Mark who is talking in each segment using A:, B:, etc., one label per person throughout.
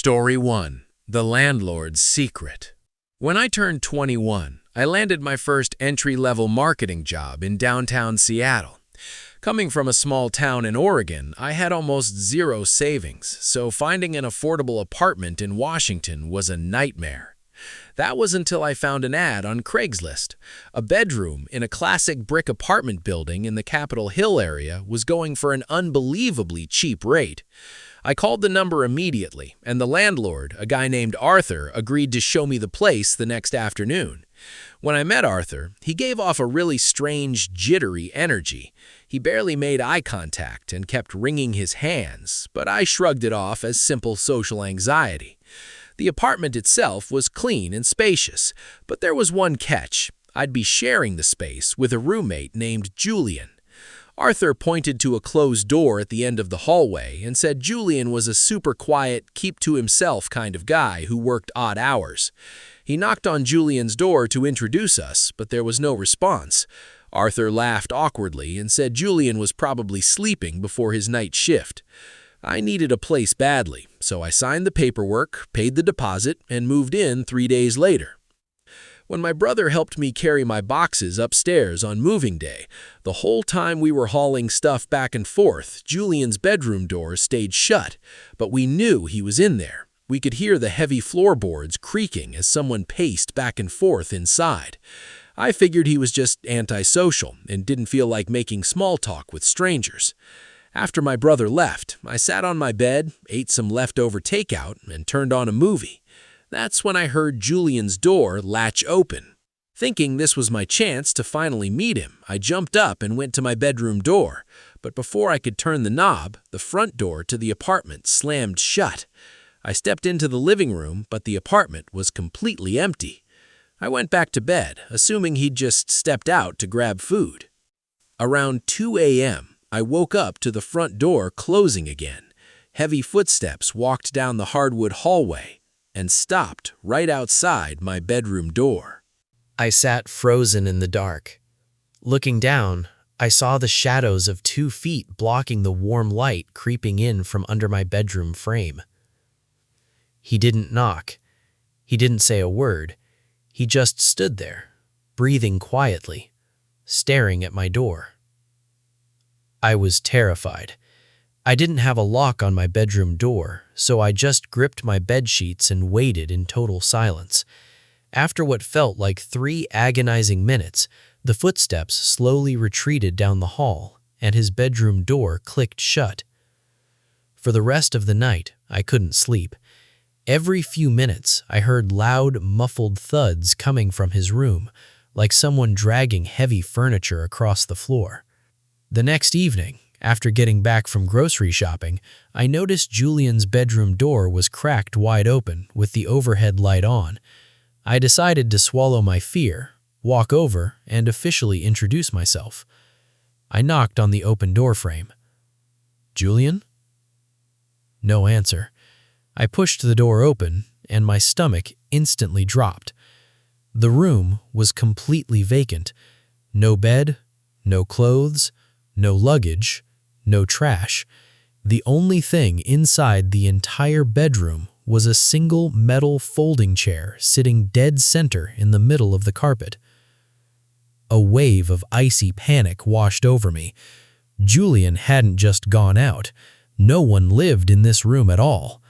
A: Story 1. The Landlord's Secret. When I turned 21, I landed my first entry-level marketing job in downtown Seattle. Coming from a small town in Oregon, I had almost zero savings, so finding an affordable apartment in Washington was a nightmare. That was until I found an ad on Craigslist. A bedroom in a classic brick apartment building in the Capitol Hill area was going for an unbelievably cheap rate. I called the number immediately, and the landlord, a guy named Arthur, agreed to show me the place the next afternoon. When I met Arthur, he gave off a really strange, jittery energy. He barely made eye contact and kept wringing his hands, but I shrugged it off as simple social anxiety. The apartment itself was clean and spacious, but there was one catch. I'd be sharing the space with a roommate named Julian. Arthur pointed to a closed door at the end of the hallway and said Julian was a super quiet, keep-to-himself kind of guy who worked odd hours. He knocked on Julian's door to introduce us, but there was no response. Arthur laughed awkwardly and said Julian was probably sleeping before his night shift. I needed a place badly, so I signed the paperwork, paid the deposit, and moved in 3 days later. When my brother helped me carry my boxes upstairs on moving day, the whole time we were hauling stuff back and forth, Julian's bedroom door stayed shut, but we knew he was in there. We could hear the heavy floorboards creaking as someone paced back and forth inside. I figured he was just antisocial and didn't feel like making small talk with strangers. After my brother left, I sat on my bed, ate some leftover takeout, and turned on a movie. That's when I heard Julian's door latch open. Thinking this was my chance to finally meet him, I jumped up and went to my bedroom door. But before I could turn the knob, the front door to the apartment slammed shut. I stepped into the living room, but the apartment was completely empty. I went back to bed, assuming he'd just stepped out to grab food. Around 2 a.m., I woke up to the front door closing again. Heavy footsteps walked down the hardwood hallway and stopped right outside my bedroom door.
B: I sat frozen in the dark. Looking down, I saw the shadows of 2 feet blocking the warm light creeping in from under my bedroom frame. He didn't knock. He didn't say a word. He just stood there, breathing quietly, staring at my door. I was terrified. I didn't have a lock on my bedroom door, so I just gripped my bedsheets and waited in total silence. After what felt like 3 agonizing minutes, the footsteps slowly retreated down the hall, and his bedroom door clicked shut. For the rest of the night, I couldn't sleep. Every few minutes, I heard loud, muffled thuds coming from his room, like someone dragging heavy furniture across the floor. The next evening, after getting back from grocery shopping, I noticed Julian's bedroom door was cracked wide open with the overhead light on. I decided to swallow my fear, walk over, and officially introduce myself. I knocked on the open door frame. "Julian?" No answer. I pushed the door open, and my stomach instantly dropped. The room was completely vacant. No bed, no clothes, no luggage, no trash. The only thing inside the entire bedroom was a single metal folding chair sitting dead center in the middle of the carpet. A wave of icy panic washed over me. Julian hadn't just gone out. No one lived in this room at all.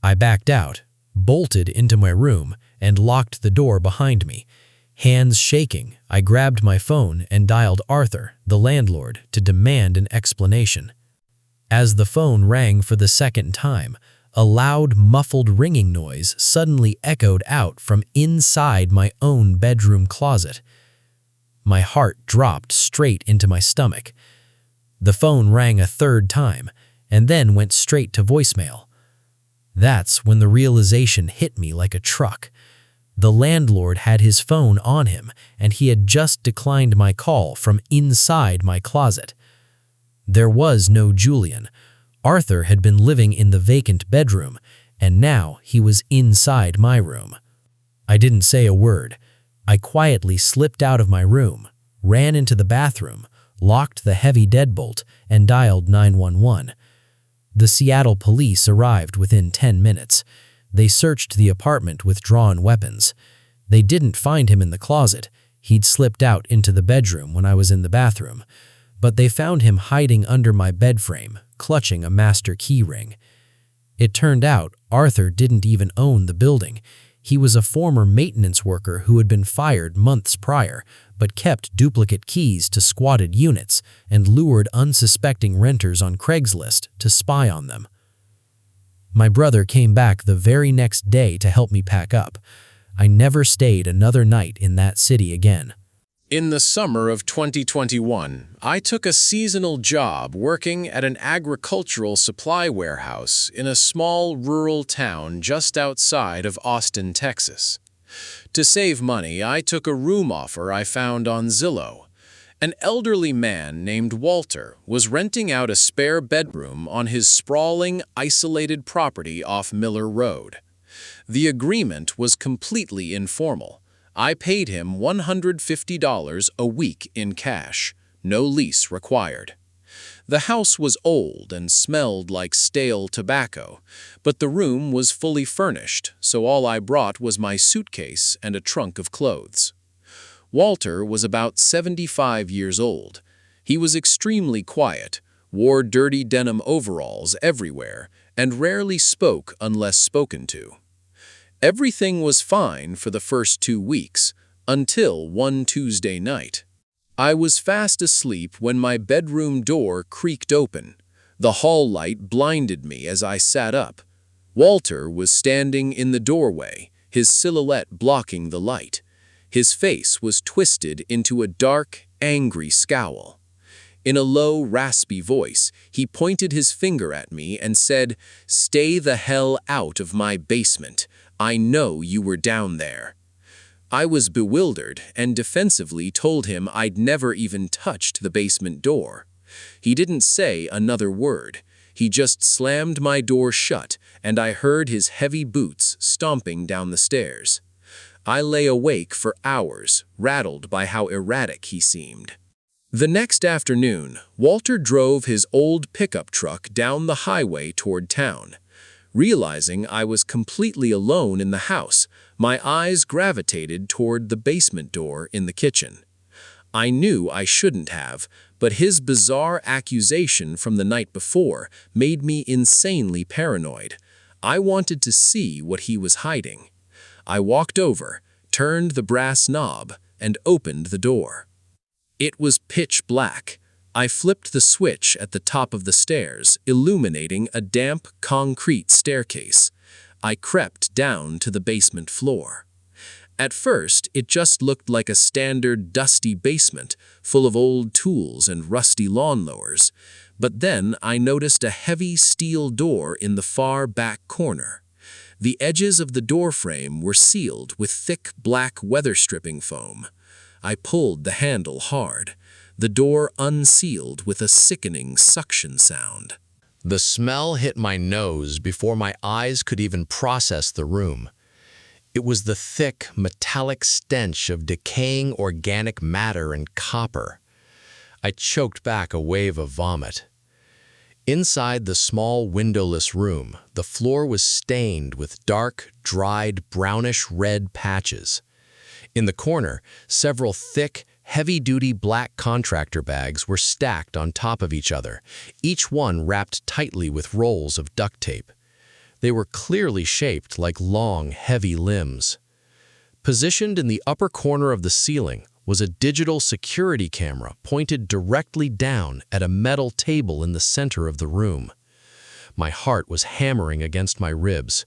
B: I backed out, bolted into my room, and locked the door behind me. Hands shaking, I grabbed my phone and dialed Arthur, the landlord, to demand an explanation. As the phone rang for the second time, a loud, muffled ringing noise suddenly echoed out from inside my own bedroom closet. My heart dropped straight into my stomach. The phone rang a third time, and then went straight to voicemail. That's when the realization hit me like a truck. The landlord had his phone on him, and he had just declined my call from inside my closet. There was no Julian. Arthur had been living in the vacant bedroom, and now he was inside my room. I didn't say a word. I quietly slipped out of my room, ran into the bathroom, locked the heavy deadbolt, and dialed 911. The Seattle police arrived within 10 minutes. They searched the apartment with drawn weapons. They didn't find him in the closet. He'd slipped out into the bedroom when I was in the bathroom. But they found him hiding under my bed frame, clutching a master key ring. It turned out Arthur didn't even own the building. He was a former maintenance worker who had been fired months prior, but kept duplicate keys to squatted units and lured unsuspecting renters on Craigslist to spy on them. My brother came back the very next day to help me pack up. I never stayed another night in that city again.
A: In the summer of 2021, I took a seasonal job working at an agricultural supply warehouse in a small rural town just outside of Austin, Texas. To save money, I took a room offer I found on Zillow. An elderly man named Walter was renting out a spare bedroom on his sprawling, isolated property off Miller Road. The agreement was completely informal. I paid him $150 a week in cash, no lease required. The house was old and smelled like stale tobacco, but the room was fully furnished, so all I brought was my suitcase and a trunk of clothes. Walter was about 75 years old. He was extremely quiet, wore dirty denim overalls everywhere, and rarely spoke unless spoken to. Everything was fine for the first 2 weeks, until one Tuesday night. I was fast asleep when my bedroom door creaked open. The hall light blinded me as I sat up. Walter was standing in the doorway, his silhouette blocking the light. His face was twisted into a dark, angry scowl. In a low, raspy voice, he pointed his finger at me and said, "Stay the hell out of my basement. I know you were down there." I was bewildered and defensively told him I'd never even touched the basement door. He didn't say another word. He just slammed my door shut, and I heard his heavy boots stomping down the stairs. I lay awake for hours, rattled by how erratic he seemed. The next afternoon, Walter drove his old pickup truck down the highway toward town. Realizing I was completely alone in the house, my eyes gravitated toward the basement door in the kitchen. I knew I shouldn't have, but his bizarre accusation from the night before made me insanely paranoid. I wanted to see what he was hiding. I walked over, turned the brass knob, and opened the door. It was pitch black. I flipped the switch at the top of the stairs, illuminating a damp, concrete staircase. I crept down to the basement floor. At first, it just looked like a standard, dusty basement, full of old tools and rusty lawnmowers. But then I noticed a heavy steel door in the far back corner. The edges of the door frame were sealed with thick, black weather stripping foam. I pulled the handle hard. The door unsealed with a sickening suction sound. The smell hit my nose before my eyes could even process the room. It was the thick, metallic stench of decaying organic matter and copper. I choked back a wave of vomit. Inside the small windowless room, the floor was stained with dark, dried, brownish-red patches. In the corner, several thick, heavy-duty black contractor bags were stacked on top of each other, each one wrapped tightly with rolls of duct tape. They were clearly shaped like long, heavy limbs. Positioned in the upper corner of the ceiling was a digital security camera pointed directly down at a metal table in the center of the room. My heart was hammering against my ribs.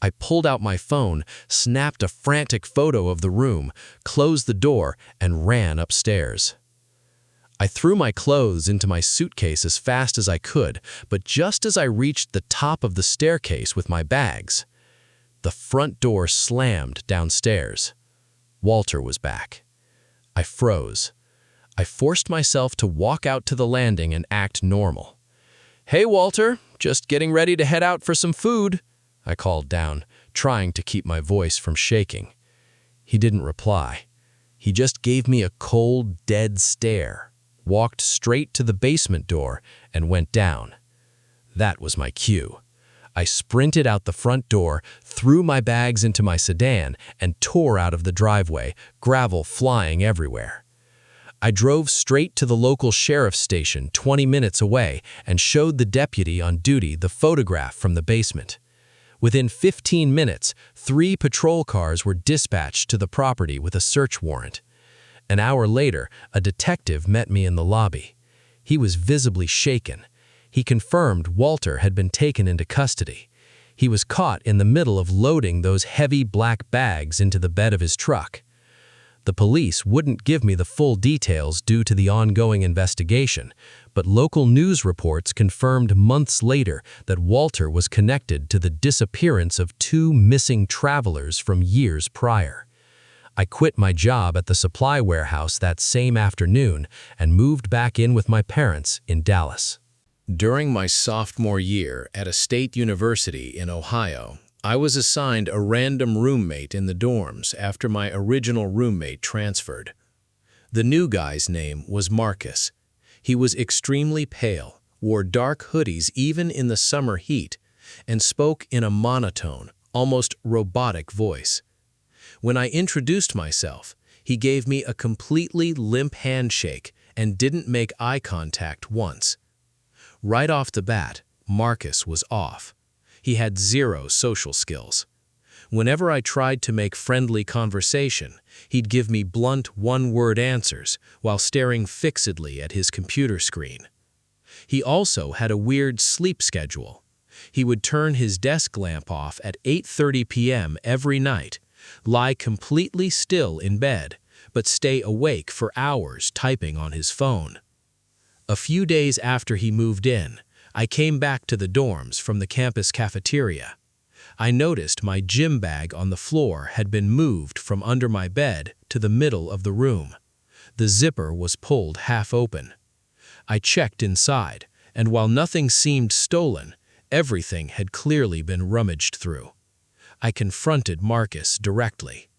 A: I pulled out my phone, snapped a frantic photo of the room, closed the door, and ran upstairs. I threw my clothes into my suitcase as fast as I could, but just as I reached the top of the staircase with my bags, the front door slammed downstairs. Walter was back. I froze. I forced myself to walk out to the landing and act normal. "Hey, Walter, just getting ready to head out for some food," I called down, trying to keep my voice from shaking. He didn't reply. He just gave me a cold, dead stare, walked straight to the basement door, and went down. That was my cue. I sprinted out the front door, threw my bags into my sedan, and tore out of the driveway, gravel flying everywhere. I drove straight to the local sheriff's station 20 minutes away and showed the deputy on duty the photograph from the basement. Within 15 minutes, 3 patrol cars were dispatched to the property with a search warrant. An hour later, a detective met me in the lobby. He was visibly shaken. He confirmed Walter had been taken into custody. He was caught in the middle of loading those heavy black bags into the bed of his truck. The police wouldn't give me the full details due to the ongoing investigation, but local news reports confirmed months later that Walter was connected to the disappearance of 2 missing travelers from years prior. I quit my job at the supply warehouse that same afternoon and moved back in with my parents in Dallas. During my sophomore year at a state university in Ohio, I was assigned a random roommate in the dorms after my original roommate transferred. The new guy's name was Marcus. He was extremely pale, wore dark hoodies even in the summer heat, and spoke in a monotone, almost robotic voice. When I introduced myself, he gave me a completely limp handshake and didn't make eye contact once. Right off the bat, Marcus was off. He had 0 social skills. Whenever I tried to make friendly conversation, he'd give me blunt one-word answers while staring fixedly at his computer screen. He also had a weird sleep schedule. He would turn his desk lamp off at 8:30 p.m. every night, lie completely still in bed, but stay awake for hours typing on his phone. A few days after he moved in, I came back to the dorms from the campus cafeteria. I noticed my gym bag on the floor had been moved from under my bed to the middle of the room. The zipper was pulled half open. I checked inside, and while nothing seemed stolen, everything had clearly been rummaged through. I confronted Marcus directly.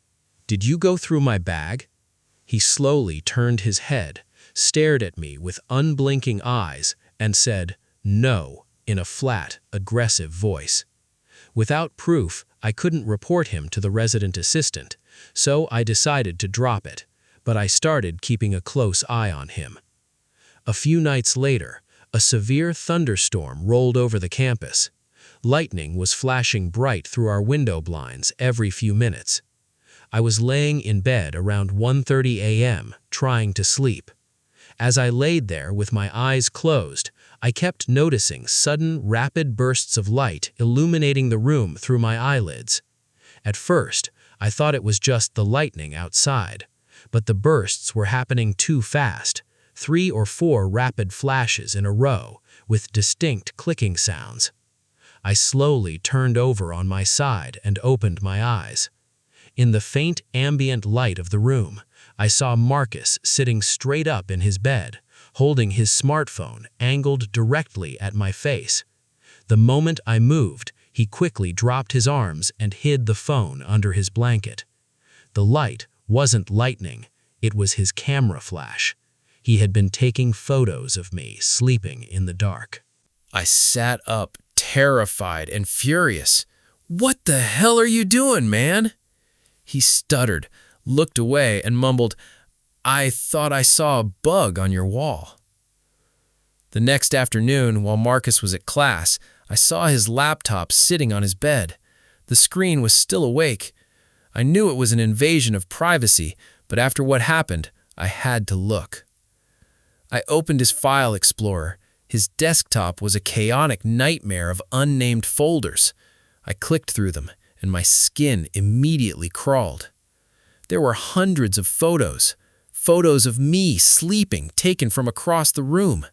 A: "Did you go through my bag?" He slowly turned his head, stared at me with unblinking eyes, and said, "No," in a flat, aggressive voice. Without proof, I couldn't report him to the resident assistant, so I decided to drop it, but I started keeping a close eye on him. A few nights later, a severe thunderstorm rolled over the campus. Lightning was flashing bright through our window blinds every few minutes. I was laying in bed around 1:30 a.m., trying to sleep. As I laid there with my eyes closed, I kept noticing sudden, rapid bursts of light illuminating the room through my eyelids. At first, I thought it was just the lightning outside, but the bursts were happening too fast, 3 or 4 rapid flashes in a row, with distinct clicking sounds. I slowly turned over on my side and opened my eyes. In the faint ambient light of the room, I saw Marcus sitting straight up in his bed, holding his smartphone angled directly at my face. The moment I moved, he quickly dropped his arms and hid the phone under his blanket. The light wasn't lightning, it was his camera flash. He had been taking photos of me sleeping in the dark. I sat up, terrified and furious. "What the hell are you doing, man?" He stuttered, looked away, and mumbled, "I thought I saw a bug on your wall." The next afternoon, while Marcus was at class, I saw his laptop sitting on his bed. The screen was still awake. I knew it was an invasion of privacy, but after what happened, I had to look. I opened his file explorer. His desktop was a chaotic nightmare of unnamed folders. I clicked through them, and my skin immediately crawled. There were hundreds of photos of me sleeping taken from across the room,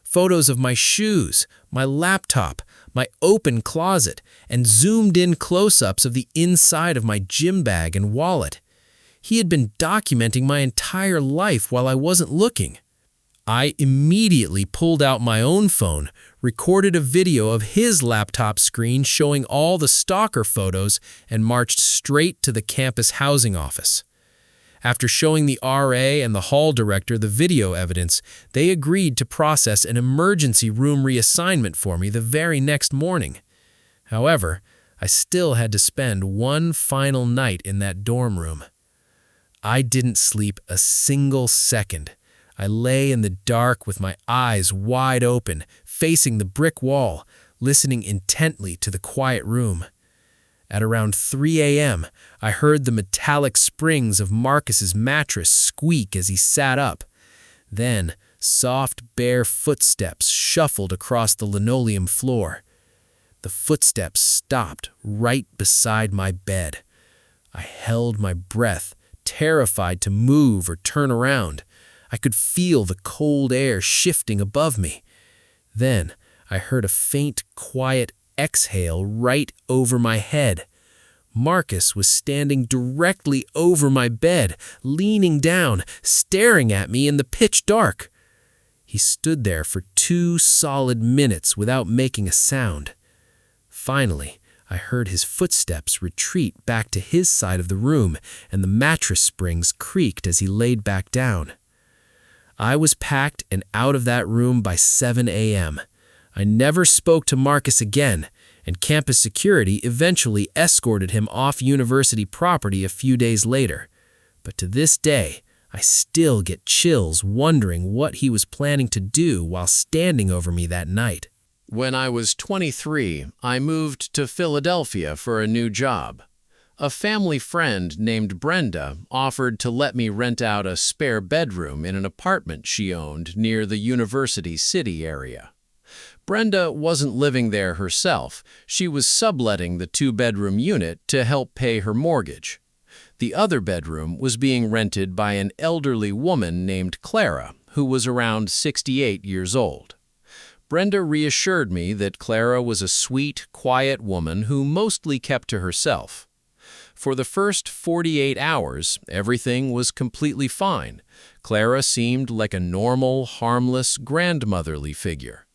A: photos of my shoes, my laptop, my open closet, and zoomed-in close-ups of the inside of my gym bag and wallet. He had been documenting my entire life while I wasn't looking. I immediately pulled out my own phone, recorded a video of his laptop screen showing all the stalker photos, and marched straight to the campus housing office.
C: After showing the RA and the hall director the video evidence, they agreed to process an emergency room reassignment for me the very next morning. However, I still had to spend one final night in that dorm room. I didn't sleep a single second. I lay in the dark with my eyes wide open, facing the brick wall, listening intently to the quiet room. At around 3 a.m., I heard the metallic springs of Marcus's mattress squeak as he sat up. Then, soft, bare footsteps shuffled across the linoleum floor. The footsteps stopped right beside my bed. I held my breath, terrified to move or turn around. I could feel the cold air shifting above me. Then, I heard a faint, quiet exhale right over my head. Marcus was standing directly over my bed, leaning down, staring at me in the pitch dark. He stood there for 2 solid minutes without making a sound. Finally, I heard his footsteps retreat back to his side of the room, and the mattress springs creaked as he laid back down. I was packed and out of that room by 7 a.m. I never spoke to Marcus again, and campus security eventually escorted him off university property a few days later. But to this day, I still get chills wondering what he was planning to do while standing over me that night.
A: When I was 23, I moved to Philadelphia for a new job. A family friend named Brenda offered to let me rent out a spare bedroom in an apartment she owned near the University City area. Brenda wasn't living there herself. She was subletting the 2-bedroom unit to help pay her mortgage. The other bedroom was being rented by an elderly woman named Clara, who was around 68 years old. Brenda reassured me that Clara was a sweet, quiet woman who mostly kept to herself. For the first 48 hours, everything was completely fine. Clara seemed like a normal, harmless, grandmotherly figure.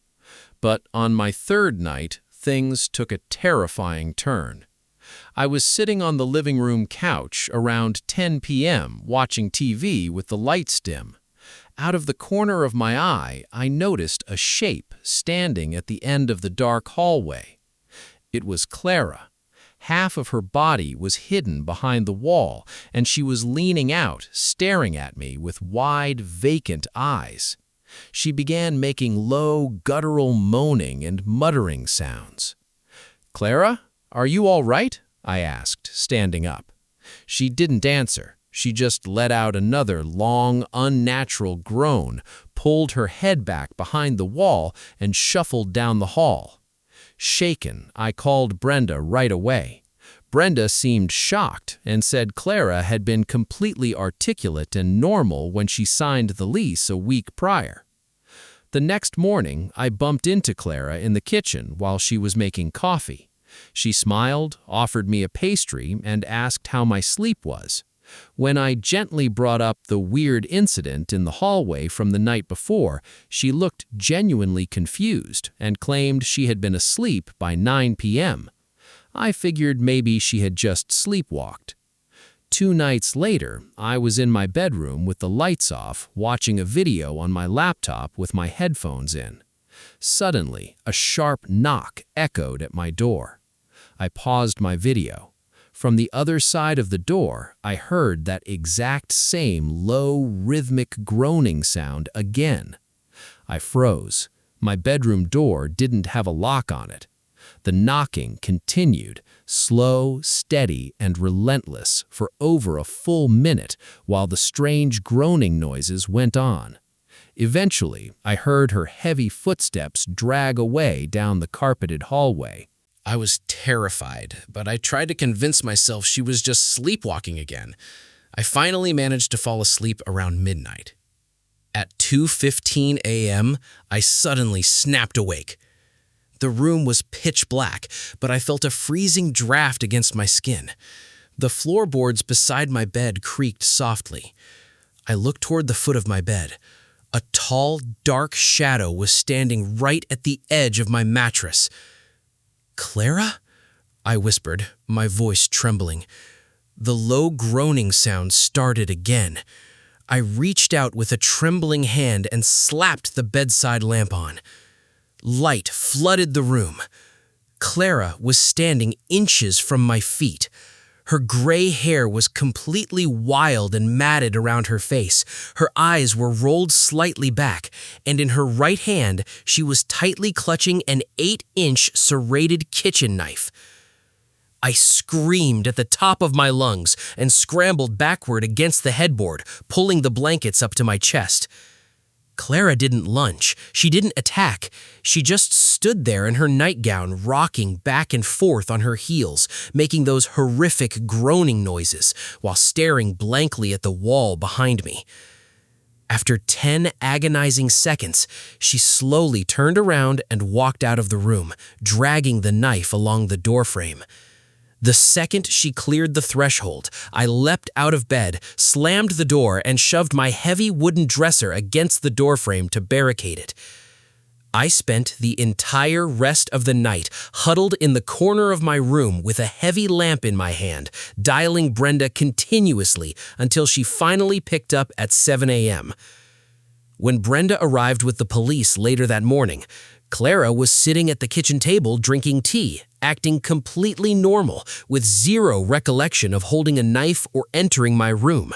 A: But on my 3rd night, things took a terrifying turn. I was sitting on the living room couch around 10 p.m. watching TV with the lights dim. Out of the corner of my eye, I noticed a shape standing at the end of the dark hallway. It was Clara. Half of her body was hidden behind the wall, and she was leaning out, staring at me with wide, vacant eyes. She began making low, guttural moaning and muttering sounds. "Clara, are you all right?" I asked, standing up. She didn't answer. She just let out another long, unnatural groan, pulled her head back behind the wall, and shuffled down the hall. Shaken, I called Brenda right away. Brenda seemed shocked and said Clara had been completely articulate and normal when she signed the lease a week prior. The next morning, I bumped into Clara in the kitchen while she was making coffee. She smiled, offered me a pastry, and asked how my sleep was. When I gently brought up the weird incident in the hallway from the night before, she looked genuinely confused and claimed she had been asleep by 9 p.m. I figured maybe she had just sleepwalked. 2 nights later, I was in my bedroom with the lights off, watching a video on my laptop with my headphones in. Suddenly, a sharp knock echoed at my door. I paused my video. From the other side of the door, I heard that exact same low, rhythmic groaning sound again. I froze. My bedroom door didn't have a lock on it. The knocking continued, slow, steady, and relentless for over a full minute while the strange groaning noises went on. Eventually, I heard her heavy footsteps drag away down the carpeted hallway.
C: I was terrified, but I tried to convince myself she was just sleepwalking again. I finally managed to fall asleep around midnight. At 2:15 a.m., I suddenly snapped awake. The room was pitch black, but I felt a freezing draft against my skin. The floorboards beside my bed creaked softly. I looked toward the foot of my bed. A tall, dark shadow was standing right at the edge of my mattress. "Clara?" I whispered, my voice trembling.
B: The low groaning sound started again. I reached out with a trembling hand and slapped the bedside lamp on. Light flooded the room. Clara was standing inches from my feet. Her gray hair was completely wild and matted around her face. Her eyes were rolled slightly back, and in her right hand, she was tightly clutching an 8-inch serrated kitchen knife. I screamed at the top of my lungs and scrambled backward against the headboard, pulling the blankets up to my chest. Clara didn't lunge. She didn't attack. She just stood there in her nightgown, rocking back and forth on her heels, making those horrific groaning noises while staring blankly at the wall behind me. After 10 agonizing seconds, she slowly turned around and walked out of the room, dragging the knife along the doorframe. The second she cleared the threshold, I leapt out of bed, slammed the door, and shoved my heavy wooden dresser against the doorframe to barricade it. I spent the entire rest of the night huddled in the corner of my room with a heavy lamp in my hand, dialing Brenda continuously until she finally picked up at 7 a.m. When Brenda arrived with the police later that morning, Clara was sitting at the kitchen table drinking tea, acting completely normal, with zero recollection of holding a knife or entering my room.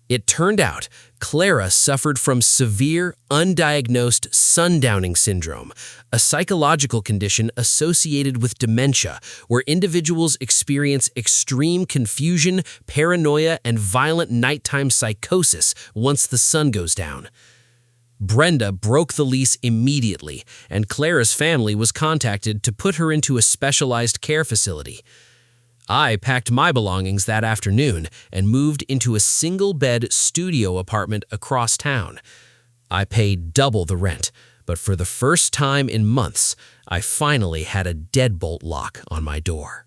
B: It turned out Clara suffered from severe, undiagnosed sundowning syndrome, a psychological condition associated with dementia, where individuals experience extreme confusion, paranoia, and violent nighttime psychosis once the sun goes down. Brenda broke the lease immediately, and Clara's family was contacted to put her into a specialized care facility. I packed my belongings that afternoon and moved into a single-bed studio apartment across town. I paid double the rent, but for the first time in months, I finally had a deadbolt lock on my door.